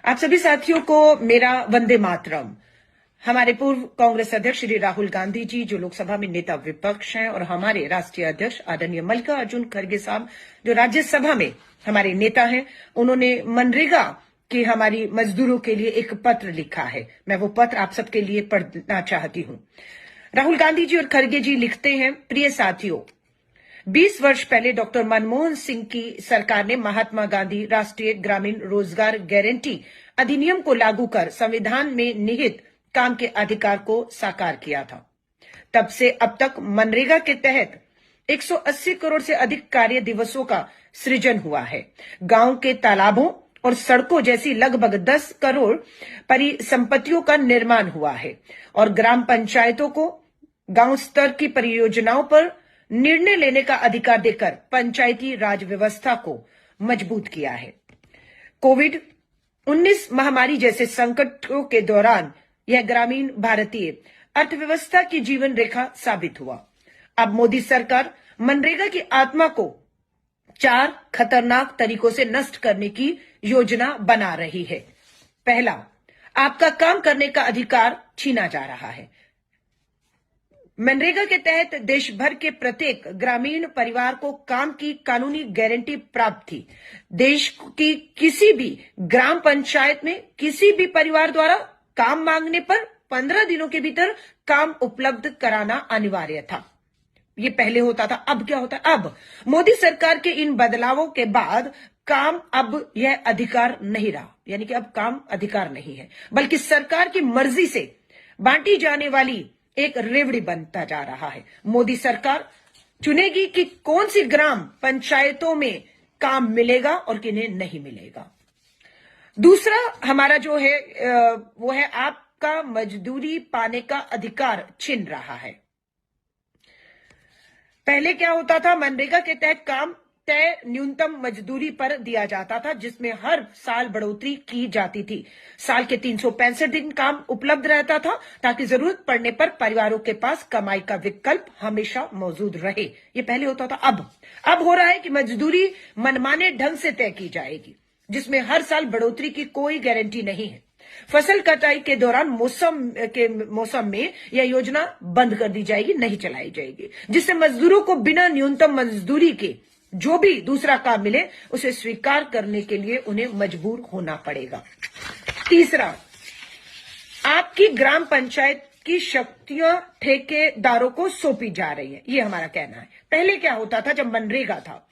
आप सभी साथियों को मेरा वंदे मातरम। हमारे पूर्व कांग्रेस अध्यक्ष श्री राहुल गांधी जी, जो लोकसभा में नेता विपक्ष हैं, और हमारे राष्ट्रीय अध्यक्ष आदरणीय मल्लिकार्जुन खड़गे साहब, जो राज्यसभा में हमारे नेता हैं, उन्होंने मनरेगा के हमारी मजदूरों के लिए एक पत्र लिखा है। मैं वो पत्र आप सबके लिए पढ़ना चाहती हूं। राहुल गांधी जी और खड़गे जी लिखते हैं, प्रिय साथियों, 20 वर्ष पहले डॉक्टर मनमोहन सिंह की सरकार ने महात्मा गांधी राष्ट्रीय ग्रामीण रोजगार गारंटी अधिनियम को लागू कर संविधान में निहित काम के अधिकार को साकार किया था। तब से अब तक मनरेगा के तहत 180 करोड़ से अधिक कार्य दिवसों का सृजन हुआ है। गांव के तालाबों और सड़कों जैसी लगभग 10 करोड़ परिसंपत्तियों का निर्माण हुआ है और ग्राम पंचायतों को गांव स्तर की परियोजनाओं पर निर्णय लेने का अधिकार देकर पंचायती राज व्यवस्था को मजबूत किया है। कोविड-19 महामारी जैसे संकटों के दौरान यह ग्रामीण भारतीय अर्थव्यवस्था की जीवन रेखा साबित हुआ। अब मोदी सरकार मनरेगा की आत्मा को 4 खतरनाक तरीकों से नष्ट करने की योजना बना रही है। पहला, आपका काम करने का अधिकार छीना जा रहा है। मनरेगा के तहत देश भर के प्रत्येक ग्रामीण परिवार को काम की कानूनी गारंटी प्राप्त थी। देश की किसी भी ग्राम पंचायत में किसी भी परिवार द्वारा काम मांगने पर 15 दिनों के भीतर काम उपलब्ध कराना अनिवार्य था। ये पहले होता था। अब क्या होता है? अब मोदी सरकार के इन बदलावों के बाद काम अब यह अधिकार नहीं रहा, यानी कि अब काम अधिकार नहीं है, बल्कि सरकार की मर्जी से बांटी जाने वाली एक रेवड़ी बनता जा रहा है। मोदी सरकार चुनेगी कि कौन सी ग्राम पंचायतों में काम मिलेगा और किन्हें नहीं मिलेगा। दूसरा हमारा जो है वो है आपका मजदूरी पाने का अधिकार छिन रहा है। पहले क्या होता था? मनरेगा के तहत काम तय न्यूनतम मजदूरी पर दिया जाता था, जिसमें हर साल बढ़ोतरी की जाती थी। साल के 365 दिन काम उपलब्ध रहता था, ताकि जरूरत पड़ने पर परिवारों के पास कमाई का विकल्प हमेशा मौजूद रहे। ये पहले होता था। अब हो रहा है कि मजदूरी मनमाने ढंग से तय की जाएगी, जिसमें हर साल बढ़ोतरी की कोई गारंटी नहीं है। फसल कटाई के दौरान मौसम में यह योजना बंद कर दी जाएगी, नहीं चलाई जाएगी, जिससे मजदूरों को बिना न्यूनतम मजदूरी के जो भी दूसरा काम मिले उसे स्वीकार करने के लिए उन्हें मजबूर होना पड़ेगा। तीसरा, आपकी ग्राम पंचायत की शक्तियां ठेकेदारों को सौंपी जा रही है, ये हमारा कहना है। पहले क्या होता था? जब मनरेगा था,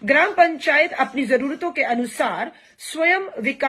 ग्राम पंचायत अपनी जरूरतों के अनुसार स्वयं विकास